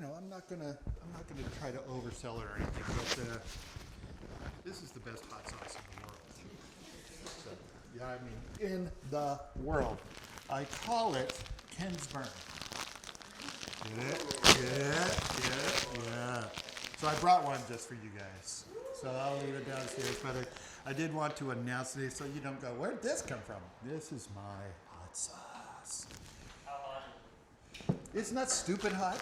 I'm not gonna try to oversell it or anything, but this is the best hot sauce in the world. So, yeah, I mean, in the world. I call it Kensburn. Get it? Yeah. So I brought one just for you guys. So I'll leave it downstairs, but I did want to announce it so you don't go, where'd this come from? This is my hot sauce. How hot? It's not stupid hot.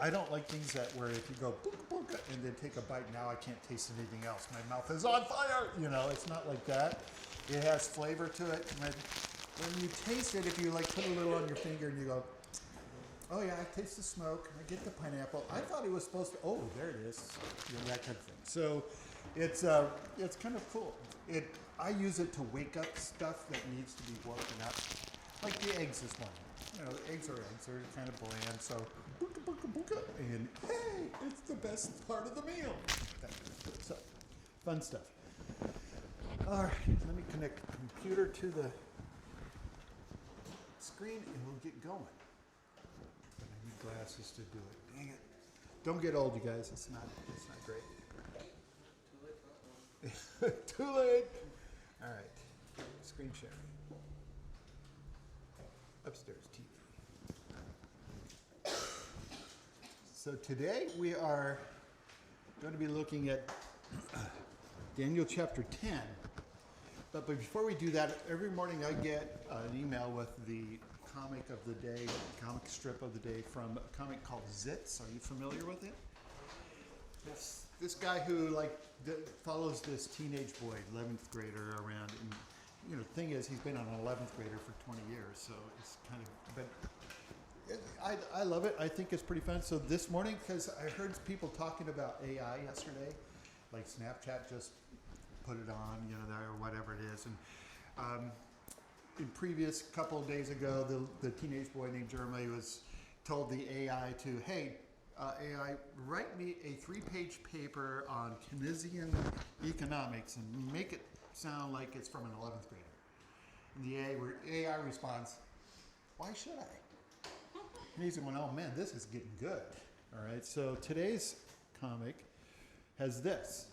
I don't like things where if you go book, book, and then take a bite, now I can't taste anything else. My mouth is on fire. It's not like that. It has flavor to it. When you taste it, if you put a little on your finger and you go, oh yeah, I taste the smoke. I get the pineapple. I thought it was supposed to. Oh, there it is. That kind of thing. So it's kind of cool. I use it to wake up stuff that needs to be woken up, like the eggs this morning. The eggs are kind of bland, so booka, booka, booka, and hey, it's the best part of the meal. So, fun stuff. All right, let me connect the computer to the screen and we'll get going. But I need glasses to do it. Dang it. Don't get old, you guys. It's not great. Too late. All right, screen sharing. Upstairs TV. So today we are going to be looking at Daniel chapter 10. But before we do that, every morning I get an email with the comic of the day, comic strip of the day from a comic called Zitz. Are you familiar with it? This guy who follows this teenage boy, 11th grader around, and the thing is, he's been an 11th grader for 20 years, so it's kind of, but I love it. I think it's pretty fun. So this morning, because I heard people talking about AI yesterday, like Snapchat just put it on, there or whatever it is, and in previous couple of days ago, the teenage boy named Jeremiah was told the AI to, hey, AI, write me a 3-page paper on Keynesian economics and make it sound like it's from an 11th grader. And the AI responds, why should I? And he's going, oh man, this is getting good. All right, so today's comic has this.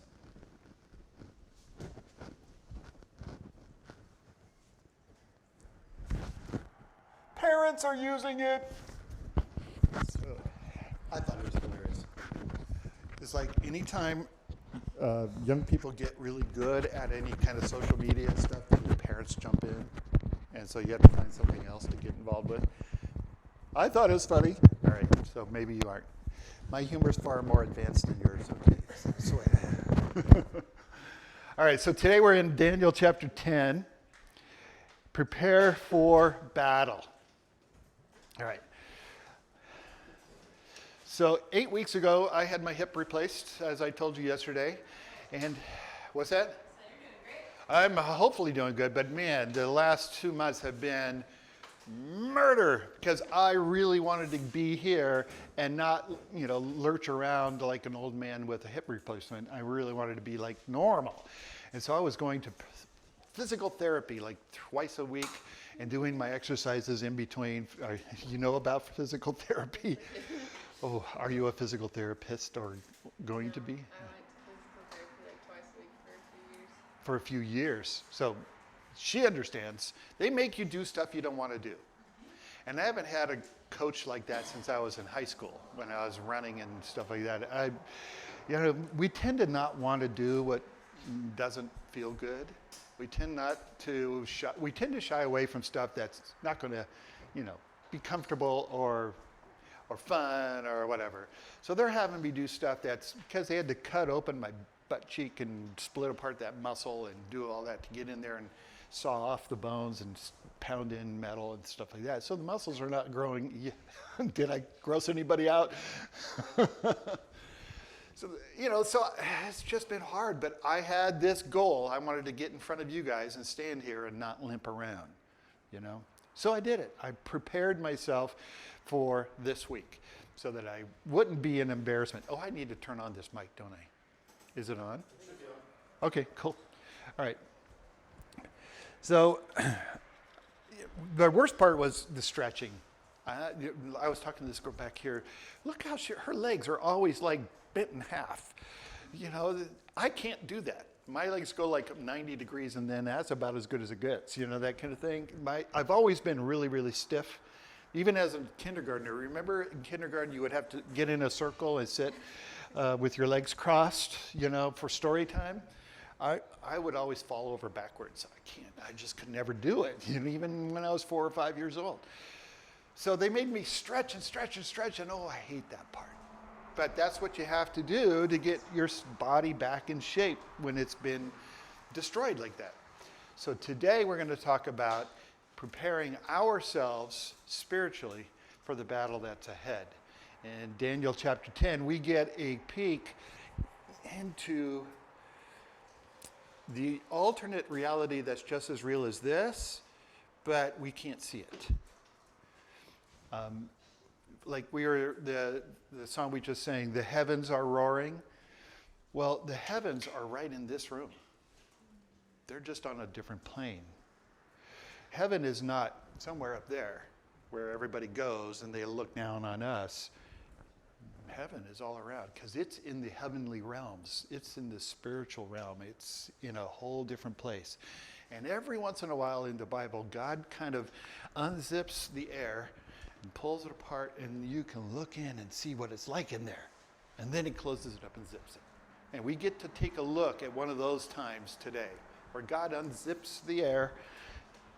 Parents are using it. So I thought it was hilarious. It's like anytime young people get really good at any kind of social media stuff, the parents jump in. And so you have to find something else to get involved with. I thought it was funny. All right, so maybe you aren't. My humor is far more advanced than yours. Okay, swear. All right, so today we're in Daniel chapter 10. Prepare for battle. All right. So 8 weeks ago, I had my hip replaced, as I told you yesterday. And what's that? So you're doing great. I'm hopefully doing good, but man, the last 2 months have been murder because I really wanted to be here and not, lurch around like an old man with a hip replacement. I really wanted to be like normal. And so I was going to physical therapy like twice a week and doing my exercises in between. You know about physical therapy? Oh, are you a physical therapist or going to be? I went to physical therapy like twice a week for a few years. For a few years. So she understands. They make you do stuff you don't want to do. And I haven't had a coach like that since I was in high school when I was running and stuff like that. We tend to not want to do what doesn't feel good. We tend to shy away from stuff that's not going to, be comfortable or fun or whatever. So they're having me do stuff that's because they had to cut open my butt cheek and split apart that muscle and do all that to get in there and saw off the bones and pound in metal and stuff like that. So the muscles are not growing. Did I gross anybody out? So it's just been hard, but I had this goal. I wanted to get in front of you guys and stand here and not limp around, So I did it. I prepared myself for this week so that I wouldn't be an embarrassment. Oh, I need to turn on this mic, don't I? Is it on? Okay, cool. All right. So the worst part was the stretching. I was talking to this girl back here. Look how her legs are always like bent in half. You know, I can't do that. My legs go like 90 degrees and then that's about as good as it gets, you know, that kind of thing. I've always been really, really stiff. Even as a kindergartner, remember in kindergarten you would have to get in a circle and sit with your legs crossed, you know, for story time? I would always fall over backwards. I just could never do it, you know, even when I was 4 or 5 years old. So they made me stretch and stretch and stretch, and I hate that part. But that's what you have to do to get your body back in shape when it's been destroyed like that. So today we're going to talk about preparing ourselves spiritually for the battle that's ahead. In Daniel chapter 10, we get a peek into the alternate reality that's just as real as this, but we can't see it. Like the song we just sang, the heavens are roaring. Well, the heavens are right in this room. They're just on a different plane. Heaven is not somewhere up there where everybody goes and they look down on us. Heaven is all around because it's in the heavenly realms. It's in the spiritual realm. It's in a whole different place. And every once in a while in the Bible, God kind of unzips the air and pulls it apart, and you can look in and see what it's like in there. And then he closes it up and zips it. And we get to take a look at one of those times today where God unzips the air,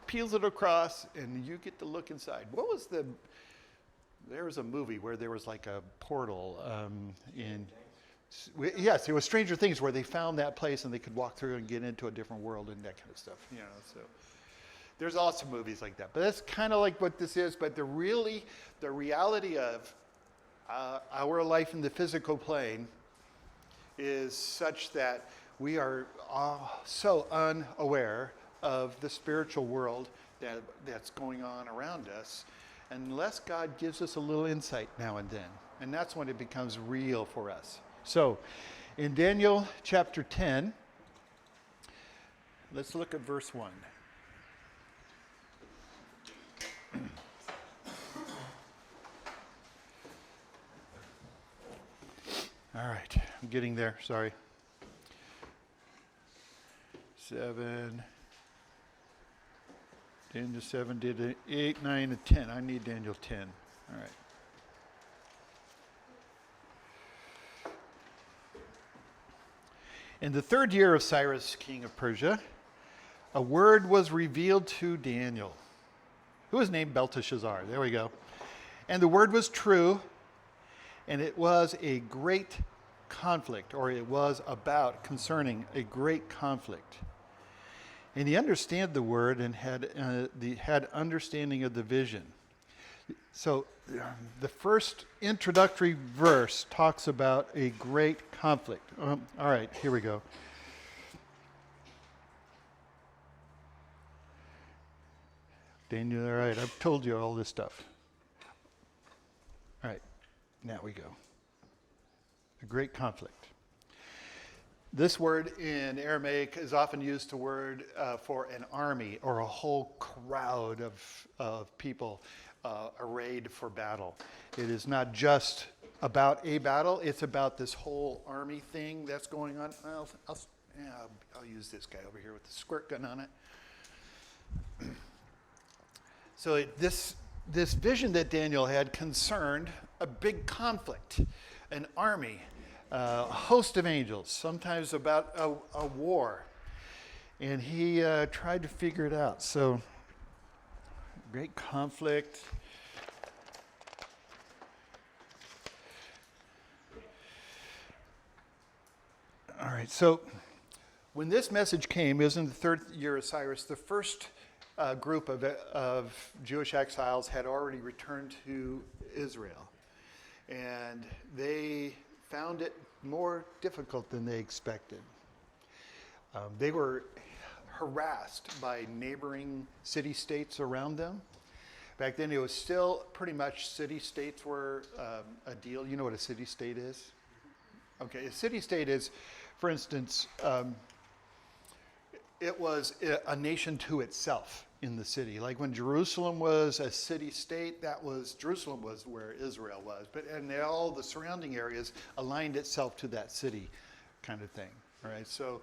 peels it across, and you get to look inside. There was a movie where there was like a portal yes, it was Stranger Things where they found that place and they could walk through and get into a different world and that kind of stuff, you know, so. There's lots of movies like that, but that's kind of like what this is. But the reality of our life in the physical plane is such that we are so unaware of the spiritual world that's going on around us, unless God gives us a little insight now and then, and that's when it becomes real for us. So, in Daniel chapter 10, let's look at verse 1. All right, I'm getting there, sorry. 7, Daniel 7 did 8, 9, and 10. I need Daniel 10. All right. In the 3rd year of Cyrus, king of Persia, a word was revealed to Daniel, who was named Belteshazzar. There we go. And the word was true, and it was a great conflict, or it was about concerning a great conflict. And he understood the word and had understanding of the vision. So the first introductory verse talks about a great conflict. All right, here we go. Daniel, all right, I've told you all this stuff. All right, now we go. A great conflict. This word in Aramaic is often used for an army or a whole crowd of people arrayed for battle. It is not just about a battle, it's about this whole army thing that's going on. I'll use this guy over here with the squirt gun on it. So this vision that Daniel had concerned a big conflict, an army, a host of angels, sometimes about a war. And he tried to figure it out. So, great conflict. All right, so when this message came, it was in the 3rd year of Cyrus, the first group of Jewish exiles had already returned to Israel. And they found it more difficult than they expected. They were harassed by neighboring city-states around them. Back then, it was still pretty much city-states were a deal. You know what a city-state is? Okay, a city-state is, for instance, it was a nation to itself. in the city. Like when Jerusalem was a city-state, Jerusalem was where Israel was. And all the surrounding areas aligned itself to that city kind of thing. All right, so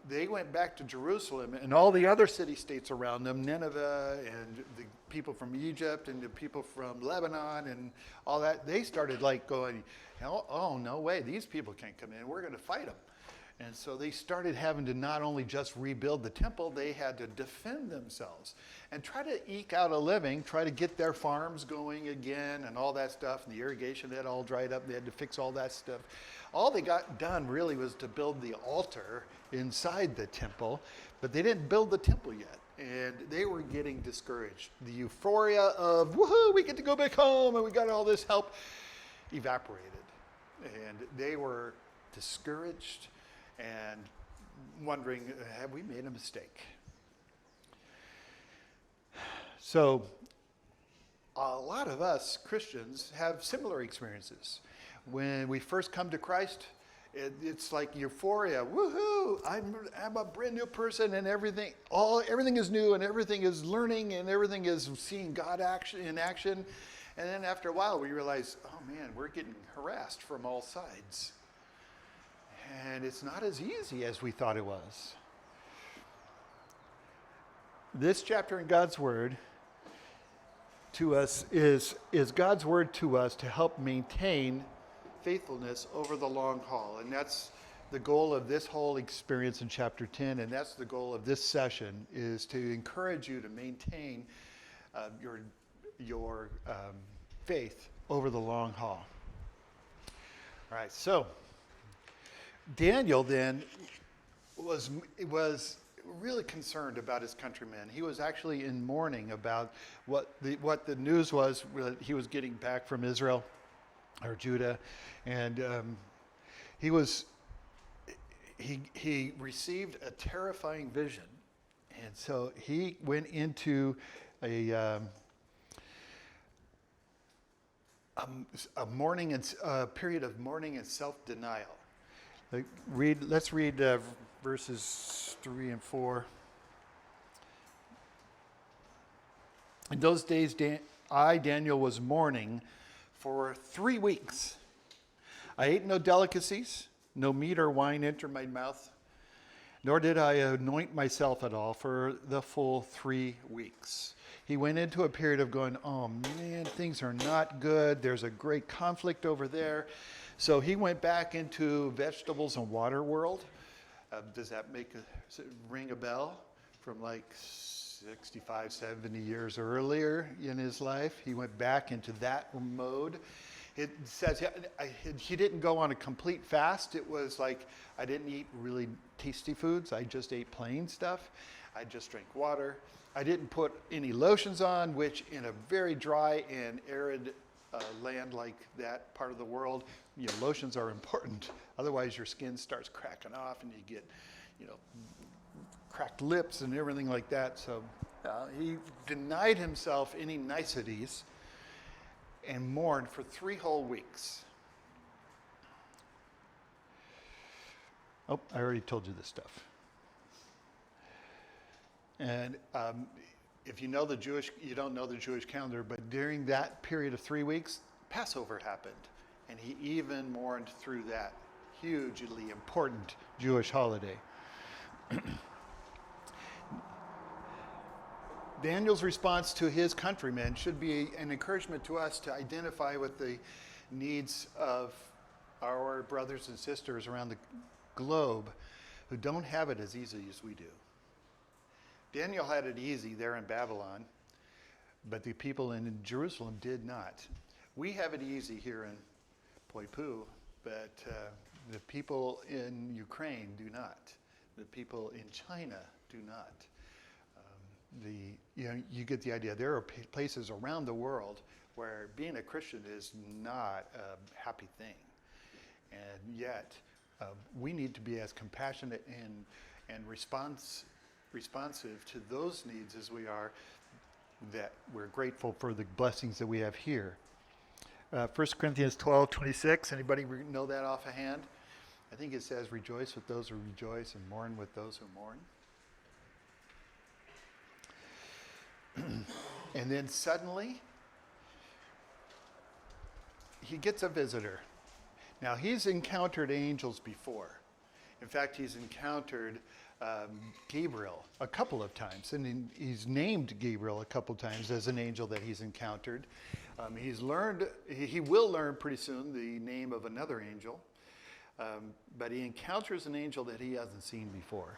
they went back to Jerusalem, and all the other city-states around them, Nineveh and the people from Egypt and the people from Lebanon and all that, they started like going, oh, no way, these people can't come in. We're going to fight them. And so they started having to not only just rebuild the temple, they had to defend themselves and try to eke out a living, try to get their farms going again and all that stuff. And the irrigation had all dried up. They had to fix all that stuff. All they got done really was to build the altar inside the temple, but they didn't build the temple yet. And they were getting discouraged. The euphoria of, woohoo, we get to go back home and we got all this help, evaporated. And they were discouraged and wondering, have we made a mistake? So a lot of us Christians have similar experiences. When we first come to Christ, it's like euphoria. Woohoo! I'm a brand new person, and everything is new, and everything is learning, and everything is seeing God in action. And then after a while, we realize, oh man, we're getting harassed from all sides. And it's not as easy as we thought it was. This chapter in God's Word to us is God's Word to us to help maintain faithfulness over the long haul. And that's the goal of this whole experience in chapter 10. And that's the goal of this session, is to encourage you to maintain your faith over the long haul. All right, so Daniel then was really concerned about his countrymen. He was actually in mourning about what the news was that he was getting back from Israel or Judah, and he received a terrifying vision, and so he went into a period of mourning and self-denial. Let's read verses 3 and 4. In those days, Daniel, was mourning for 3 weeks. I ate no delicacies, no meat or wine entered my mouth, nor did I anoint myself at all for the full 3 weeks. He went into a period of going, oh man, things are not good. There's a great conflict over there. So he went back into vegetables and water world. Does that ring a bell? From like 65, 70 years earlier in his life, he went back into that mode. It says he didn't go on a complete fast. It was like, I didn't eat really tasty foods. I just ate plain stuff. I just drank water. I didn't put any lotions on, which in a very dry and arid land like that part of the world, lotions are important. Otherwise, your skin starts cracking off, and you get, cracked lips and everything like that. So he denied himself any niceties and mourned for 3 whole weeks. Oh, I already told you this stuff. And if you don't know the Jewish calendar, but during that period of 3 weeks, Passover happened. And he even mourned through that hugely important Jewish holiday. Daniel's response to his countrymen should be an encouragement to us to identify with the needs of our brothers and sisters around the globe who don't have it as easy as we do. Daniel had it easy there in Babylon, but the people in Jerusalem did not. We have it easy here in Poipu, but the people in Ukraine do not. The people in China do not. You get the idea. There are places around the world where being a Christian is not a happy thing, and yet we need to be as compassionate and responsive to those needs as we are, that we're grateful for the blessings that we have here. 1 Corinthians 12:26, anybody know that off a hand? I think it says, rejoice with those who rejoice and mourn with those who mourn. And then suddenly, he gets a visitor. Now, he's encountered angels before. In fact, he's encountered Gabriel a couple of times, and he's named Gabriel a couple of times as an angel that he's encountered. He will learn pretty soon the name of another angel, but he encounters an angel that he hasn't seen before,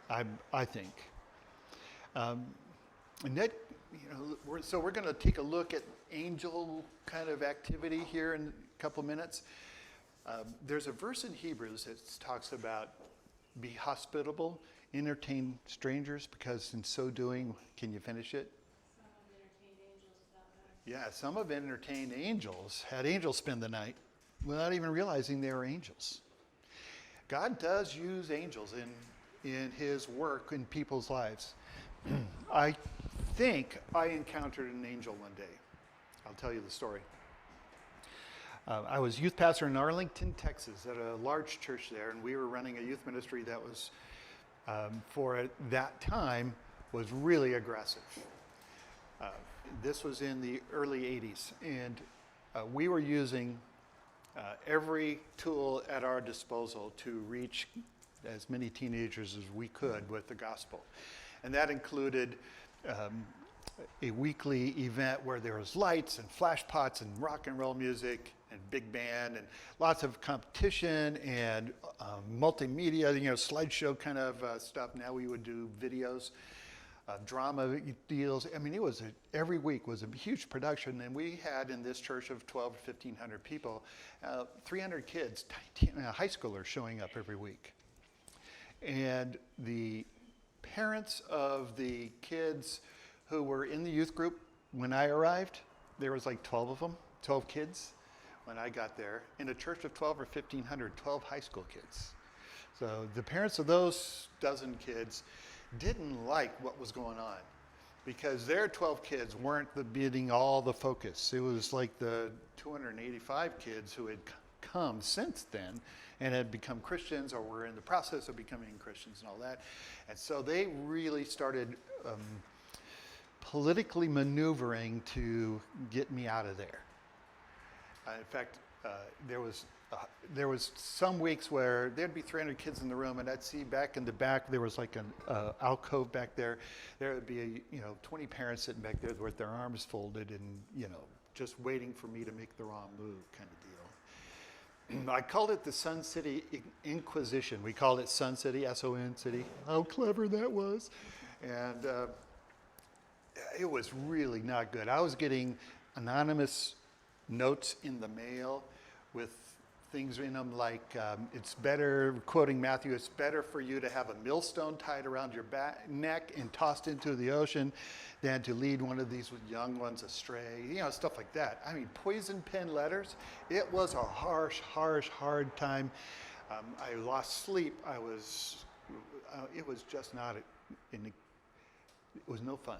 I think. And that, so we're going to take a look at angel kind of activity here in a couple minutes. There's a verse in Hebrews that talks about be hospitable, entertain strangers, because in so doing, can you finish it? Some have entertained angels, had angels spend the night without even realizing they were angels. God does use angels in his work in people's lives. I think I encountered an angel one day. I'll tell you the story. I was youth pastor in Arlington, Texas, at a large church there, and we were running a youth ministry that was, for that time, was really aggressive. This was in the early 80s, and we were using every tool at our disposal to reach as many teenagers as we could with the gospel. And that included a weekly event where there was lights and flash pots and rock and roll music and big band and lots of competition and multimedia, slideshow kind of stuff. Now we would do videos, drama deals. I mean, every week was a huge production, and we had in this church of 1,200 or 1,500 people, 300 kids, high schoolers showing up every week. And the parents of the kids who were in the youth group when I arrived, there was like 12 of them, 12 kids when I got there, in a church of 1,200 or 1,500, 12 high school kids. So the parents of those dozen kids didn't like what was going on because their 12 kids weren't getting all the focus. It was like the 285 kids who had come since then and had become Christians or were in the process of becoming Christians and all that. And so they really started politically maneuvering to get me out of there. In fact, there was some weeks where there'd be 300 kids in the room, and I'd see back in the back there was like an alcove back there. There would be 20 parents sitting back there with their arms folded and just waiting for me to make the wrong move, kind of deal. I called it the Sun City Inquisition. We called it Sun City, S-O-N City. How clever that was, and it was really not good. I was getting anonymous notes in the mail with things in them like, it's better, quoting Matthew, it's better for you to have a millstone tied around your neck and tossed into the ocean than to lead one of these young ones astray, stuff like that. I mean, poison pen letters. It was a harsh, hard time. I lost sleep. It was just not, it was no fun.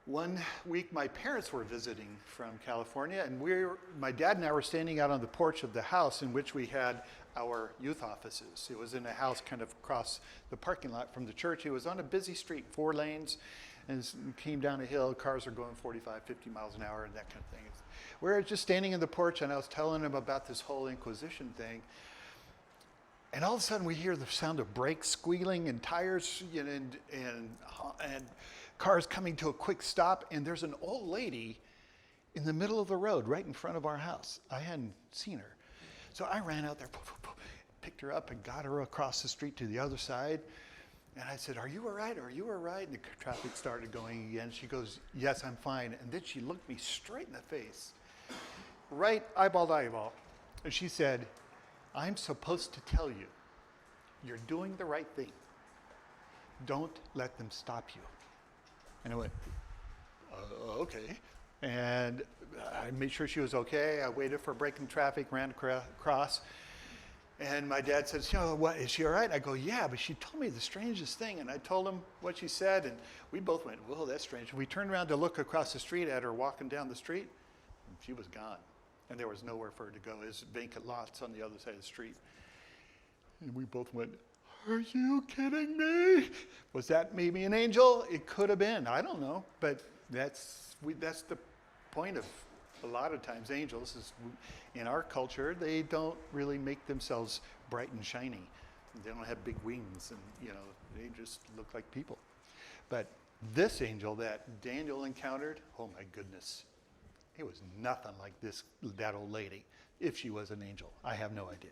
One week, my parents were visiting from California, and my dad and I were standing out on the porch of the house in which we had our youth offices. It was in a house kind of across the parking lot from the church. It was on a busy street, 4 lanes, and came down a hill. Cars are going 45, 50 miles an hour and that kind of thing. We were just standing in the porch, and I was telling him about this whole Inquisition thing. And all of a sudden, we hear the sound of brakes squealing and tires and cars coming to a quick stop, and there's an old lady in the middle of the road right in front of our house. I hadn't seen her. So I ran out there, picked her up and got her across the street to the other side. And I said, "Are you all right? Are you all right?" And the traffic started going again. She goes, "Yes, I'm fine." And then she looked me straight in the face, right eyeball to eyeball. And she said, "I'm supposed to tell you, you're doing the right thing. Don't let them stop you." And I went, okay. And I made sure she was okay. I waited for a break in traffic, ran across. And my dad said, "What, is she all right?" I go, "Yeah, but she told me the strangest thing." And I told him what she said, and we both went, "Whoa, that's strange." We turned around to look across the street at her walking down the street, and she was gone. And there was nowhere for her to go. It was vacant lots on the other side of the street. And we both went, Are you kidding me? Was that maybe an angel? It could have been. I don't know. But that's the point of a lot of times angels is in our culture, they don't really make themselves bright and shiny. They don't have big wings and, they just look like people. But this angel that Daniel encountered, oh my goodness, it was nothing like that old lady, if she was an angel. I have no idea.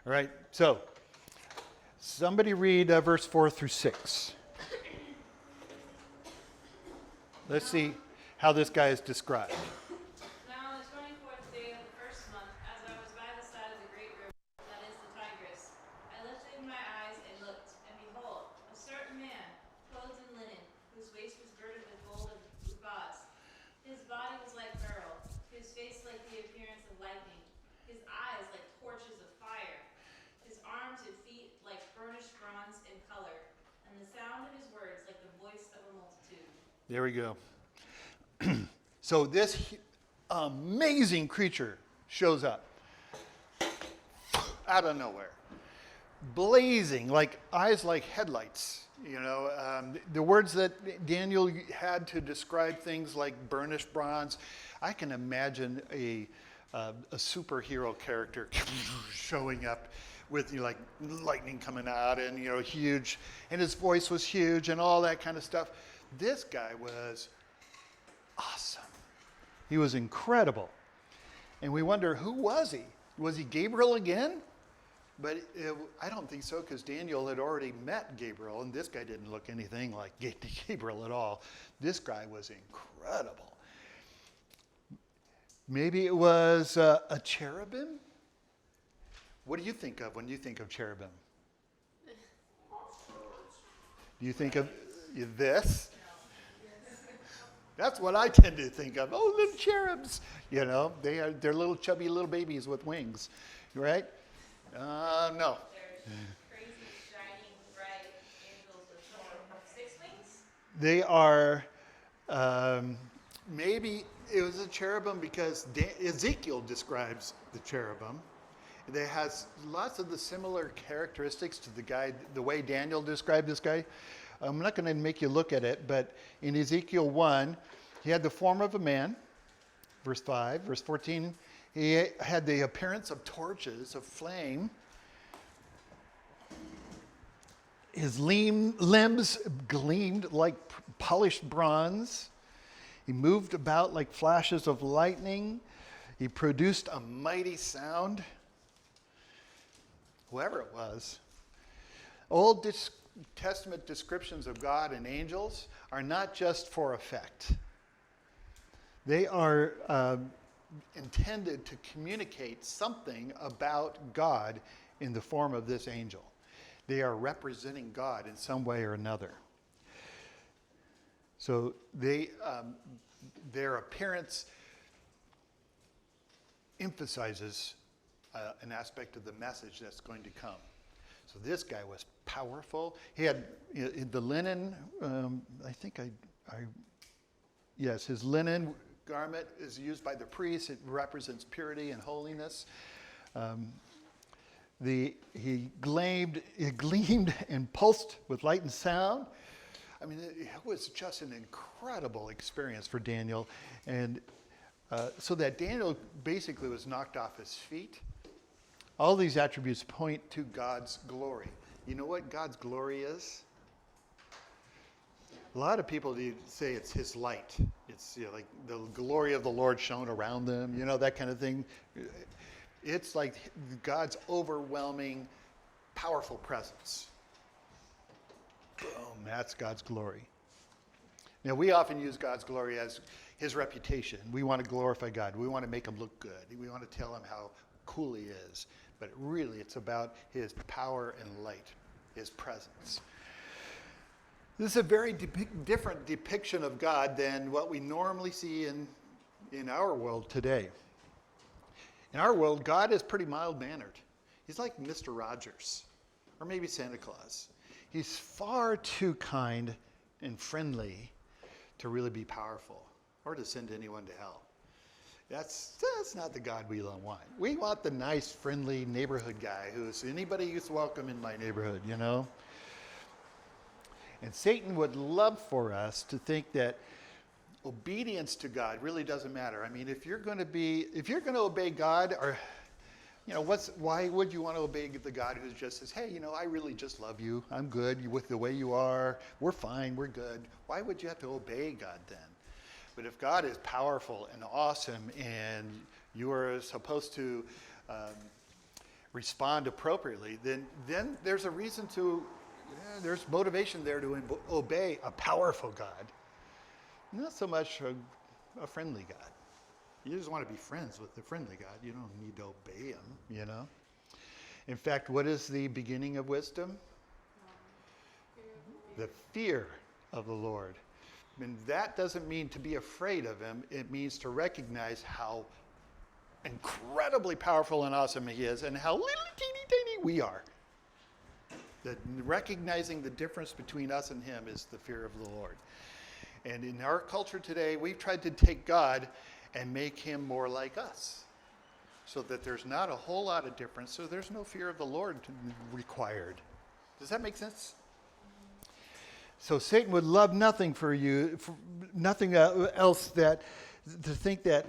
All right, so somebody read verse 4 through 6. Let's see how this guy is described. Now on the 24th day of the first month, as I was by the side of the great river, that is the Tigris, I lifted my eyes and looked, and behold, a certain man, clothed in linen, whose waist was girded with gold and gauze. His body was like beryl, his face like the appearance of lightning, his eyes like torches of fire, his arms and feet like burnished bronze in color, and the sound of his words like the voice of a multitude. There we go. So this amazing creature shows up out of nowhere, blazing, like eyes like headlights. The words that Daniel had to describe things like burnished bronze. I can imagine a superhero character showing up with like lightning coming out and huge, and his voice was huge and all that kind of stuff. This guy was awesome. He was incredible. And we wonder, who was he? Was he Gabriel again? But I don't think so, because Daniel had already met Gabriel, and this guy didn't look anything like Gabriel at all. This guy was incredible. Maybe it was a cherubim? What do you think of when you think of cherubim? Do you think of this? That's what I tend to think of. Oh, little cherubs. They're little chubby little babies with wings, right? No. There's crazy, shining, bright angels with 6 wings. They are, maybe it was a cherubim because Ezekiel describes the cherubim. It has lots of the similar characteristics to the way Daniel described this guy. I'm not going to make you look at it, but in Ezekiel 1, he had the form of a man, verse 5. Verse 14, he had the appearance of torches, of flame. His limbs gleamed like polished bronze. He moved about like flashes of lightning. He produced a mighty sound. Whoever it was. Old Testament descriptions of God and angels are not just for effect. They are intended to communicate something about God in the form of this angel. They are representing God in some way or another. So their appearance emphasizes an aspect of the message that's going to come. So this guy was powerful. He had the linen, yes, his linen garment is used by the priests. It represents purity and holiness. He gleamed and pulsed with light and sound. I mean, it was just an incredible experience for Daniel. And so that Daniel basically was knocked off his feet. All these attributes point to God's glory. You know what God's glory is? A lot of people say it's his light. It's like the glory of the Lord shone around them, that kind of thing. It's like God's overwhelming, powerful presence. Boom, that's God's glory. Now, we often use God's glory as his reputation. We want to glorify God. We want to make him look good. We want to tell him how cool he is. But really, it's about his power and light, his presence. This is a very different depiction of God than what we normally see in our world today. In our world, God is pretty mild-mannered. He's like Mr. Rogers, or maybe Santa Claus. He's far too kind and friendly to really be powerful or to send anyone to hell. That's not the God we want. We want the nice, friendly neighborhood guy who's anybody who's welcome in my neighborhood, you know? And Satan would love for us to think that obedience to God really doesn't matter. I mean, if you're going to obey God, or why would you want to obey the God who just says, hey, I really just love you. I'm good with the way you are. We're fine. We're good. Why would you have to obey God then? But if God is powerful and awesome and you are supposed to respond appropriately, then there's a reason to, there's motivation there to obey a powerful God. Not so much a friendly God. You just want to be friends with the friendly God. You don't need to obey him, In fact, what is the beginning of wisdom? The fear of the Lord. And that doesn't mean to be afraid of him. It means to recognize how incredibly powerful and awesome he is and how little teeny tiny we are. That recognizing the difference between us and him is the fear of the Lord. And in our culture today, we've tried to take God and make him more like us so that there's not a whole lot of difference, so there's no fear of the Lord required. Does that make sense? So Satan would love nothing for you, nothing else to think that,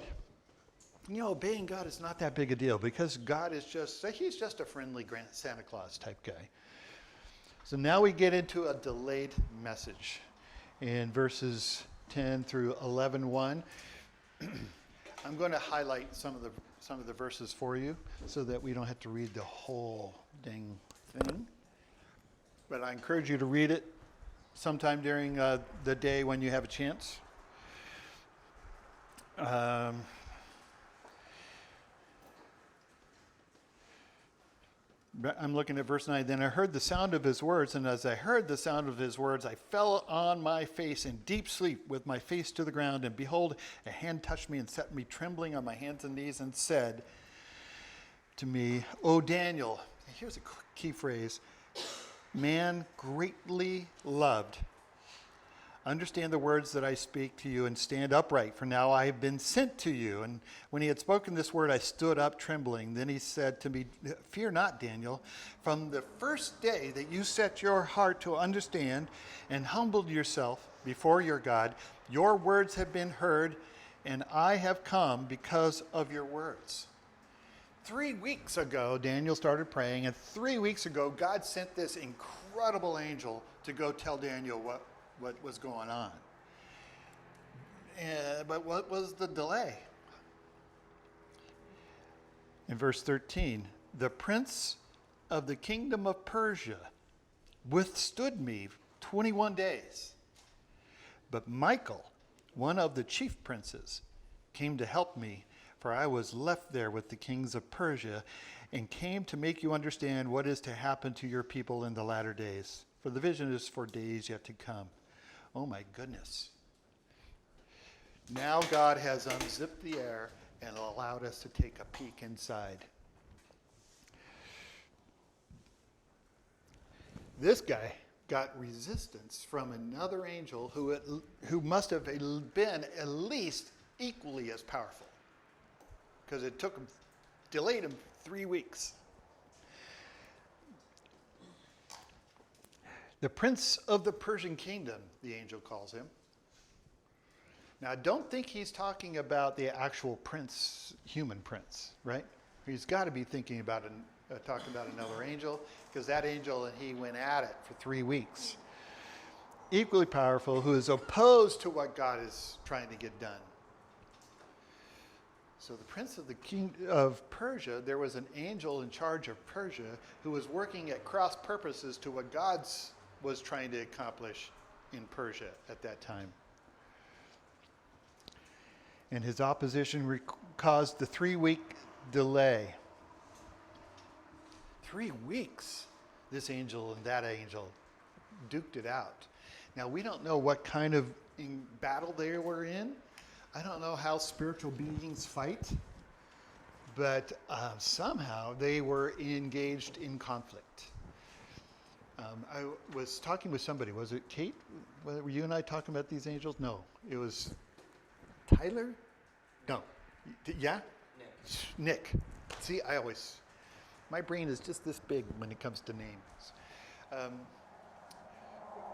obeying God is not that big a deal because God is he's just a friendly Santa Claus type guy. So now we get into a delayed message in verses 10 through 11:1. I'm going to highlight some of the verses for you so that we don't have to read the whole dang thing. But I encourage you to read it sometime during the day when you have a chance. I'm looking at verse 9. Then I heard the sound of his words, and as I heard the sound of his words, I fell on my face in deep sleep with my face to the ground. And behold, a hand touched me and set me trembling on my hands and knees and said to me, O Daniel, here's a key phrase, man greatly loved. Understand the words that I speak to you and stand upright, for now I have been sent to you. And when he had spoken this word, I stood up trembling. Then he said to me, fear not, Daniel. From the first day that you set your heart to understand and humbled yourself before your God, your words have been heard, and I have come because of your words. 3 weeks ago, Daniel started praying, and 3 weeks ago, God sent this incredible angel to go tell Daniel what was going on. But what was the delay? In verse 13, the prince of the kingdom of Persia withstood me 21 days. But Michael, one of the chief princes, came to help me, for I was left there with the kings of Persia, and came to make you understand what is to happen to your people in the latter days. For the vision is for days yet to come. Oh my goodness. Now God has unzipped the air and allowed us to take a peek inside. This guy got resistance from another angel who must have been at least equally as powerful, because it delayed him 3 weeks. The prince of the Persian kingdom, the angel calls him. Now, don't think he's talking about the actual prince, human prince, right? He's got to be talking about another angel, because that angel and he went at it for 3 weeks. Equally powerful, who is opposed to what God is trying to get done. So the prince of the king of Persia, there was an angel in charge of Persia who was working at cross purposes to what God was trying to accomplish in Persia at that time. And his opposition caused the 3-week delay. 3 weeks, this angel and that angel duked it out. Now, we don't know what kind of battle they were in. I don't know how spiritual beings fight, but somehow they were engaged in conflict. I was talking with somebody. Was it Kate? Were you and I talking about these angels? No. It was Tyler? No. Yeah? Nick. Nick. See, my brain is just this big when it comes to names. Um,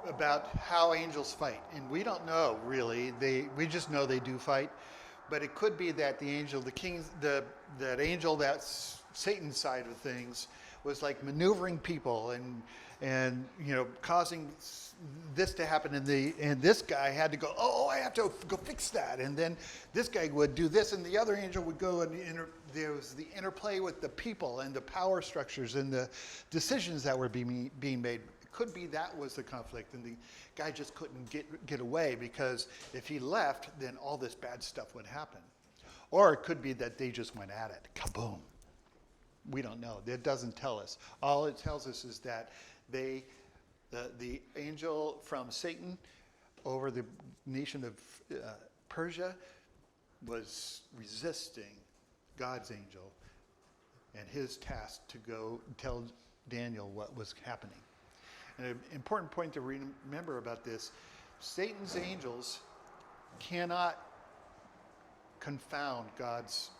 about how angels fight. And we don't know really. We just know they do fight. But it could be that the angel, that angel that's Satan's side of things was like maneuvering people and causing this to happen, and this guy had to go, oh, I have to go fix that, and then this guy would do this, and the other angel would go, and there was the interplay with the people and the power structures and the decisions that were being made. It could be that was the conflict, and the guy just couldn't get away, because if he left, then all this bad stuff would happen. Or it could be that they just went at it, kaboom. We don't know. It doesn't tell us. All it tells us is that the angel from Satan over the nation of Persia was resisting God's angel and his task to go tell Daniel what was happening. And an important point to remember about this, Satan's angels cannot confound God's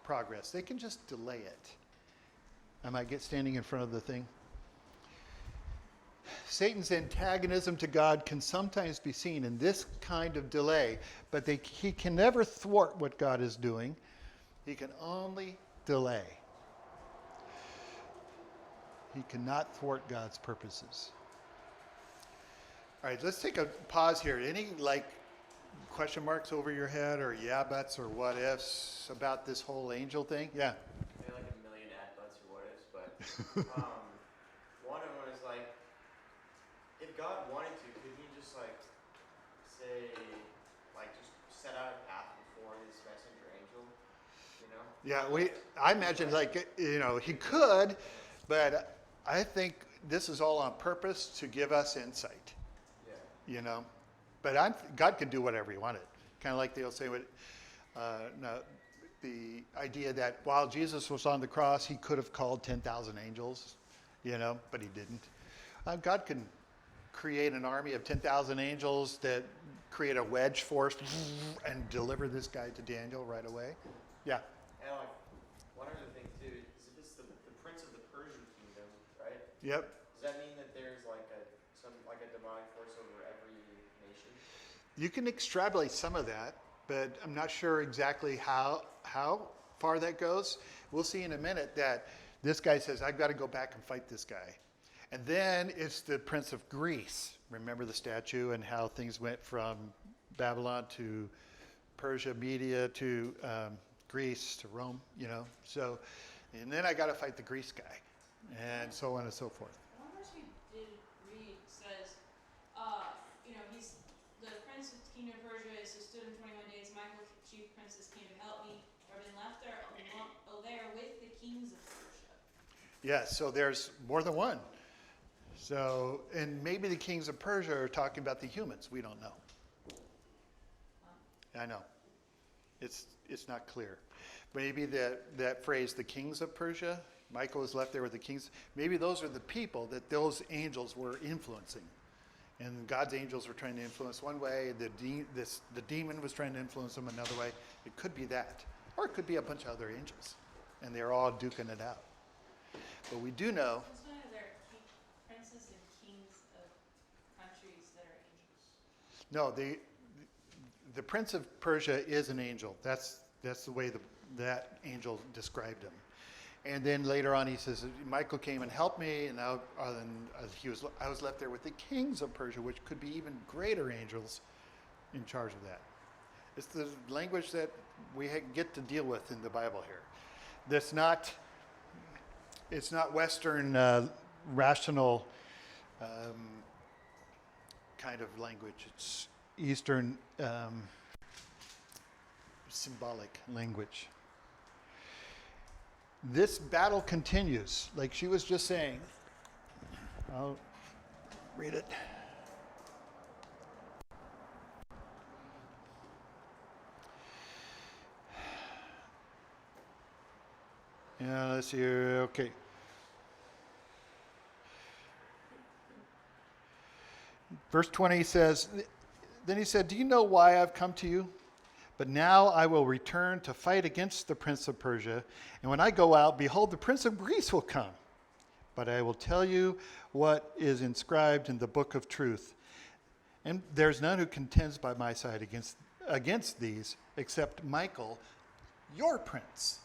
progress. They can just delay it. I might get standing in front of the thing. Satan's antagonism to God can sometimes be seen in this kind of delay, but he can never thwart what God is doing. He can only delay. He cannot thwart God's purposes. All right, let's take a pause here. Any question marks over your head, or yeah buts or what ifs about this whole angel thing? Yeah. I had like a million ad buts or what ifs, but one of them is like, if God wanted to, could he just say, just set out a path before this messenger angel, Yeah, I imagine he could, but I think this is all on purpose to give us insight. Yeah. But God could do whatever he wanted. Kind of like they'll say the idea that while Jesus was on the cross, he could have called 10,000 angels, but he didn't. God can create an army of 10,000 angels that create a wedge force and deliver this guy to Daniel right away. Yeah. And one other thing too is if it's the prince of the Persian kingdom, right? Yep. Does that mean that there's a demonic force over every nation? You can extrapolate some of that, but I'm not sure exactly how far that goes. We'll see in a minute that this guy says, I've got to go back and fight this guy. And then it's the Prince of Greece. Remember the statue and how things went from Babylon to Persia, Media to Greece to Rome, So, and then I got to fight the Greece guy, and so on and so forth. One verse we did read says, he's the prince of the kingdom of Persia is stood in 21 days. Michael, chief princess, came to help me. I've been left there with the kings of Persia. Yes, so there's more than one. So, and maybe the kings of Persia are talking about the humans. We don't know. I know. It's not clear. Maybe that phrase, the kings of Persia, Michael was left there with the kings. Maybe those are the people that those angels were influencing. And God's angels were trying to influence one way. The demon was trying to influence them another way. It could be that. Or it could be a bunch of other angels. And they're all duking it out. But we do know. There's no other princes and kings of countries that are angels. No, the prince of Persia is an angel. That's the way that angel described him. And then later on he says, Michael came and helped me, and I was left there with the kings of Persia, which could be even greater angels in charge of that. It's the language that we get to deal with in the Bible here. It's not Western rational kind of language. It's Eastern symbolic language. This battle continues, like she was just saying. I'll read it. Yeah, let's see. Okay. Verse 20 says, then he said, do you know why I've come to you? But now I will return to fight against the prince of Persia. And when I go out, behold, the prince of Greece will come. But I will tell you what is inscribed in the book of truth. And there's none who contends by my side against these, except Michael, your prince.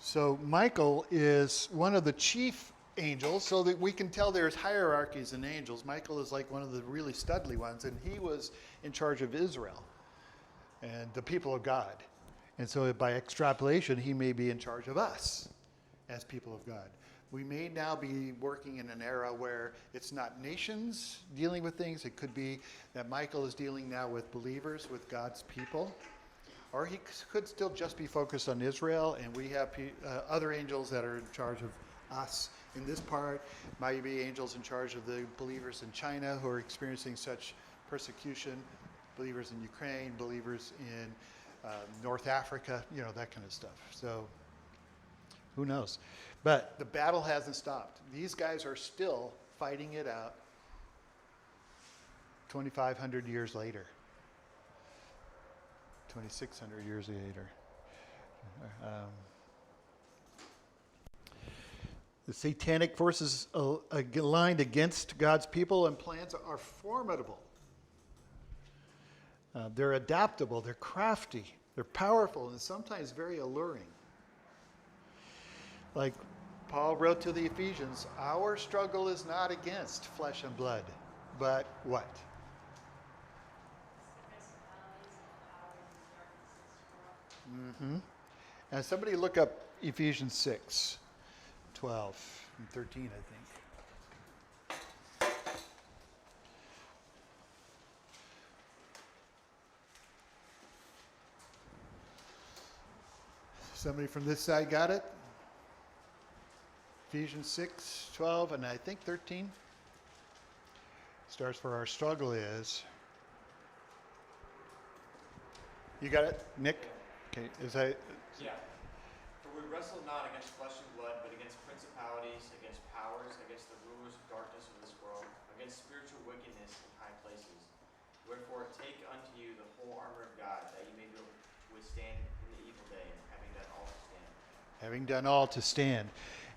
So Michael is one of the chief angels, so that we can tell there's hierarchies in angels. Michael is like one of the really studly ones, and he was in charge of Israel and the people of God. And so by extrapolation, he may be in charge of us as people of God. We may now be working in an era where it's not nations dealing with things. It could be that Michael is dealing now with believers, with God's people. Or he could still just be focused on Israel, and we have other angels that are in charge of us in this part. Might be angels in charge of the believers in China who are experiencing such persecution, believers in Ukraine, believers in North Africa, that kind of stuff. So who knows? But the battle hasn't stopped. These guys are still fighting it out 2,500 years later. 2,600 years later. The satanic forces aligned against God's people and plans are formidable. They're adaptable, they're crafty, they're powerful, and sometimes very alluring. Like Paul wrote to the Ephesians, our struggle is not against flesh and blood, but what? Mm-hmm. And somebody look up Ephesians 6, 12 and 13, I think. Somebody from this side got it? Ephesians 6, 12, and I think 13. Starts for our struggle is. You got it, Nick? Okay, Yeah. For we wrestle not against flesh and blood, but against principalities, against powers, against the rulers of darkness of this world, against spiritual wickedness in high places. Wherefore take unto you the whole armor of God, that you may be able to withstand in the evil day, and having done all to stand. Having done all to stand.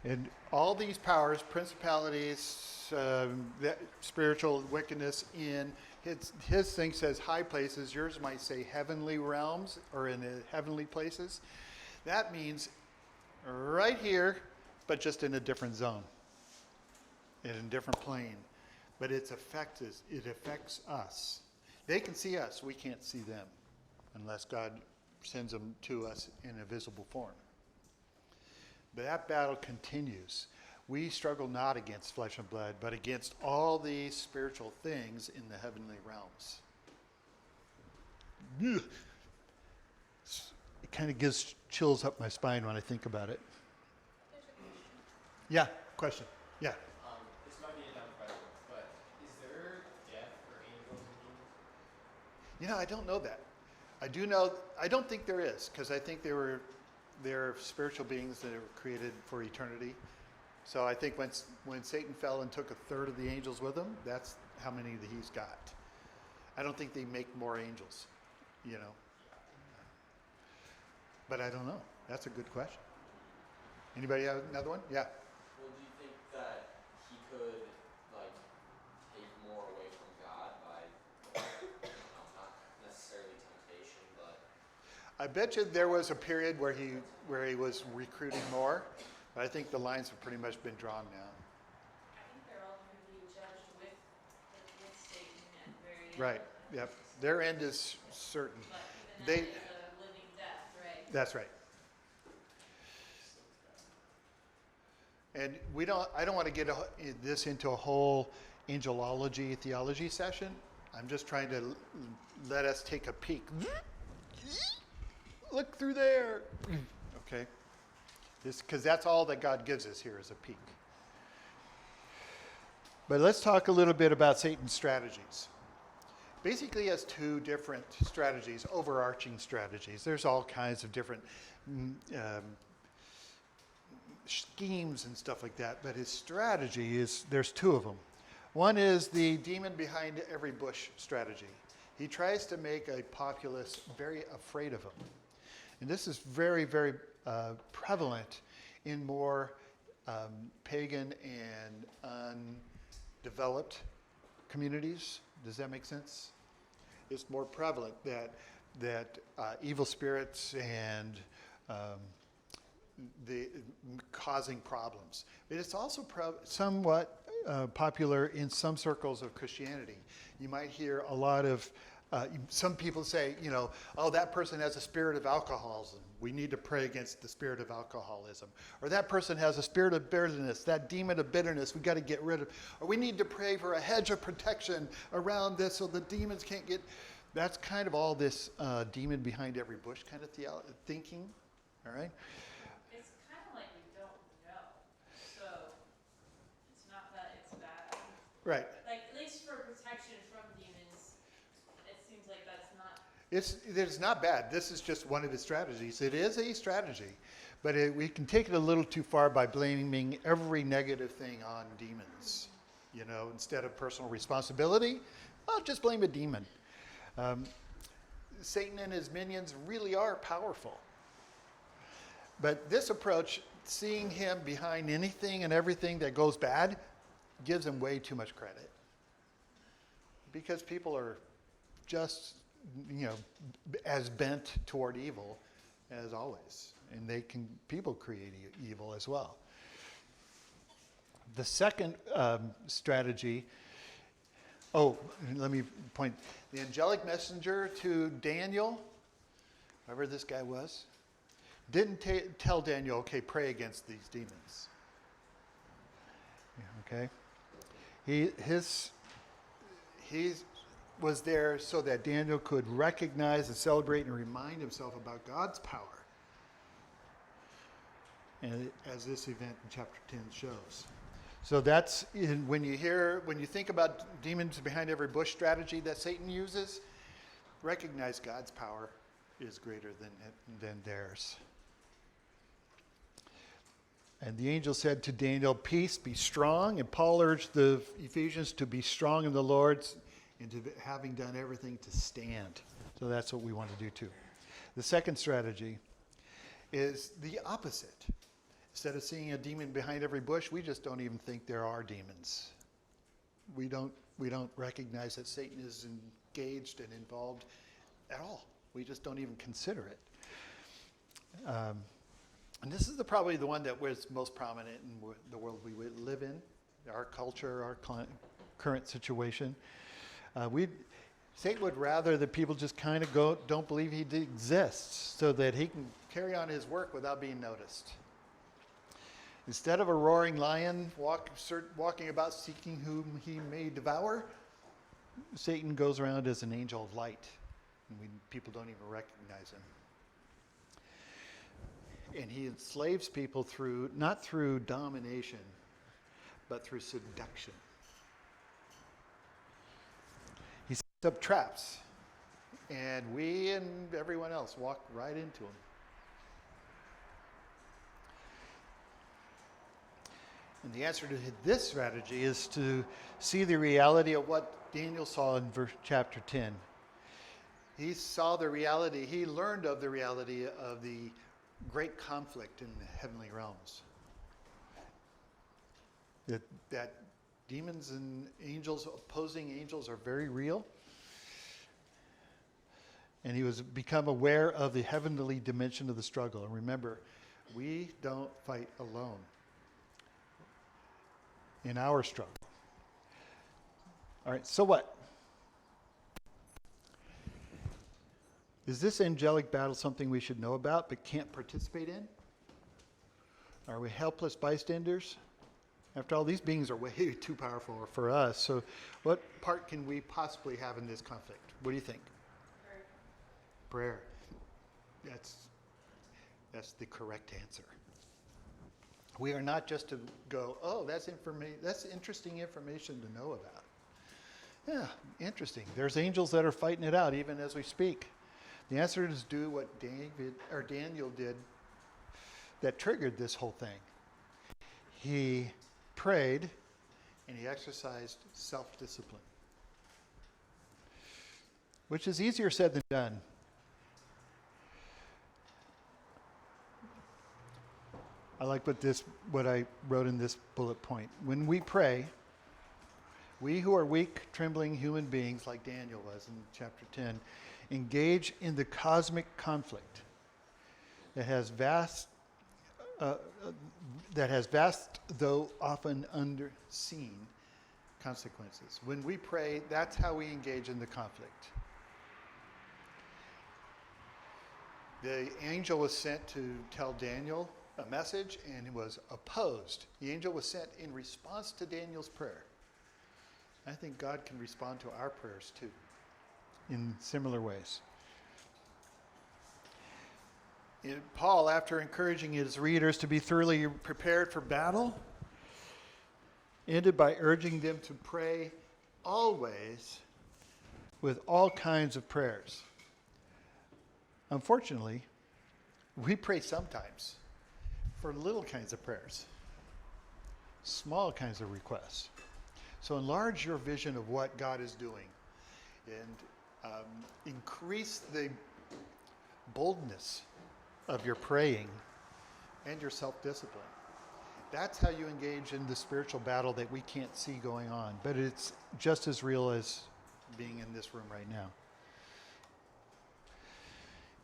And all these powers, principalities, spiritual wickedness in his thing says high places. Yours might say heavenly realms or in heavenly places. That means right here, but just in a different zone, in a different plane. But it affects us. They can see us. We can't see them unless God sends them to us in a visible form. But that battle continues. We struggle not against flesh and blood, but against all these spiritual things in the heavenly realms. Ugh. It kind of gives chills up my spine when I think about it. Yeah, question. Yeah. This might be a dumb question, but is there death for angels and demons? I don't know that. I do know, I don't think there is, because I think they're spiritual beings that are created for eternity. So I think when Satan fell and took a third of the angels with him, that's how many that he's got. I don't think they make more angels, But I don't know. That's a good question. Anybody have another one? Yeah. Well, do you think that he could, take more away from God by, not necessarily temptation, but... I bet you there was a period where he was recruiting more, but I think the lines have pretty much been drawn now. I think they're all going to be judged with Satan at the very end. Right. Yep. Their end is certain. But even that is a living death, right? That's right. And I don't want to get this into a whole angelology theology session. I'm just trying to let us take a peek. Look through there. Okay. Because that's all that God gives us here is a peek. But let's talk a little bit about Satan's strategies. Basically, he has two different strategies, overarching strategies. There's all kinds of different schemes and stuff like that, but his strategy there's two of them. One is the demon behind every bush strategy. He tries to make a populace very afraid of him. And this is very, very prevalent in more pagan and undeveloped communities. Does that make sense? It's more prevalent that evil spirits and the causing problems. But it's also somewhat popular in some circles of Christianity. You might hear a lot of some people say, oh, that person has a spirit of alcoholism. We need to pray against the spirit of alcoholism. Or that person has a spirit of bitterness, that demon of bitterness we got to get rid of. Or we need to pray for a hedge of protection around this so the demons can't get. That's kind of all this demon behind every bush kind of thinking. All right? It's kind of like you don't know. So it's not that it's bad. Right. Like, at least for protection from demons, it seems like that's not. It's not bad. This is just one of his strategies. It is a strategy, but we can take it a little too far by blaming every negative thing on demons. Instead of personal responsibility, I'll just blame a demon. Satan and his minions really are powerful. But this approach, seeing him behind anything and everything that goes bad, gives him way too much credit. Because people are just, as bent toward evil as always. And people create evil as well. The second strategy, let me point. The angelic messenger to Daniel, whoever this guy was, didn't tell Daniel, okay, pray against these demons. Okay? He was there so that Daniel could recognize and celebrate and remind himself about God's power. And as this event in chapter 10 shows. So that's when you think about demons behind every bush strategy that Satan uses, recognize God's power is greater than theirs. And the angel said to Daniel, peace, be strong. And Paul urged the Ephesians to be strong in the Lord and to having done everything to stand. So that's what we want to do too. The second strategy is the opposite. Instead of seeing a demon behind every bush, we just don't even think there are demons. We don't recognize that Satan is engaged and involved at all. We just don't even consider it. And this is probably the one that was most prominent in the world we live in, our culture, our current situation. Satan would rather that people just kind of don't believe he exists so that he can carry on his work without being noticed. Instead of a roaring lion walking about seeking whom he may devour, Satan goes around as an angel of light, and people don't even recognize him. And he enslaves people not through domination, but through seduction. He sets up traps, and we and everyone else walk right into them. And the answer to this strategy is to see the reality of what Daniel saw in chapter 10. He saw the reality, he learned of the reality of the great conflict in the heavenly realms. That demons and angels, opposing angels, are very real. And he was become aware of the heavenly dimension of the struggle. And remember, we don't fight alone in our struggle. All right, so what? Is this angelic battle something we should know about but can't participate in? Are we helpless bystanders? After all, these beings are way too powerful for us. So what part can we possibly have in this conflict? What do you think? Prayer. That's the correct answer. We are not just to go, oh, that's interesting information to know about. Yeah, interesting. There's angels that are fighting it out even as we speak. The answer is do what Daniel did that triggered this whole thing. He prayed and he exercised self-discipline. which is easier said than done. I like what I wrote in this bullet point. When we pray, we who are weak, trembling human beings, like Daniel was in chapter 10, engage in the cosmic conflict that has vast, though often underseen, consequences. When we pray, that's how we engage in the conflict. The angel was sent to tell Daniel a message and was opposed. The angel was sent in response to Daniel's prayer. I think God can respond to our prayers too, in similar ways. Paul, after encouraging his readers to be thoroughly prepared for battle, ended by urging them to pray always with all kinds of prayers. Unfortunately, we pray sometimes for little kinds of prayers, small kinds of requests. So enlarge your vision of what God is doing and increase the boldness of your praying and your self-discipline. That's how you engage in the spiritual battle that we can't see going on, but it's just as real as being in this room right now.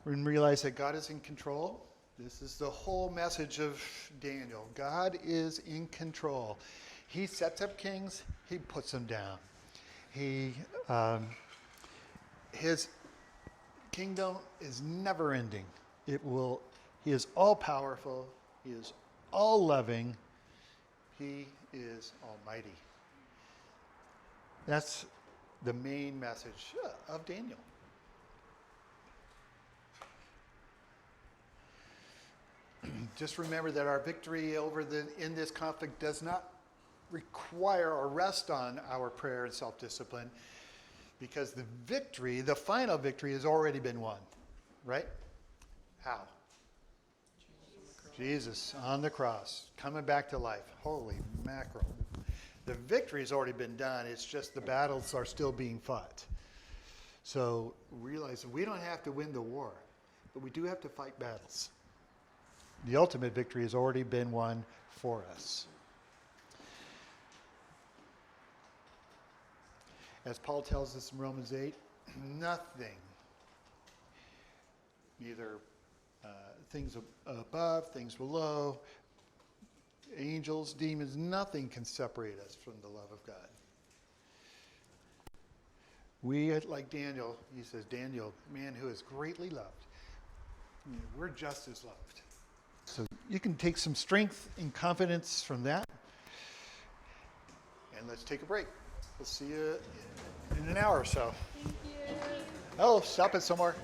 We realize that God is in control. This is the whole message of Daniel. God is in control. He sets up kings, he puts them down. His kingdom is never ending. He is all powerful, he is all loving, he is almighty. That's the main message of Daniel. Just remember that our victory in this conflict does not require or rest on our prayer and self-discipline, because the final victory has already been won, right? How? Jesus on the cross, coming back to life. Holy mackerel. The victory has already been done. It's just the battles are still being fought. So realize we don't have to win the war, but we do have to fight battles. The ultimate victory has already been won for us. As Paul tells us in Romans 8, nothing, neither things above, things below, angels, demons, nothing can separate us from the love of God. We, like Daniel, he says, Daniel, man who is greatly loved, we're just as loved. So you can take some strength and confidence from that. And let's take a break. We'll see you in an hour or so. Thank you. Oh, stop it somewhere.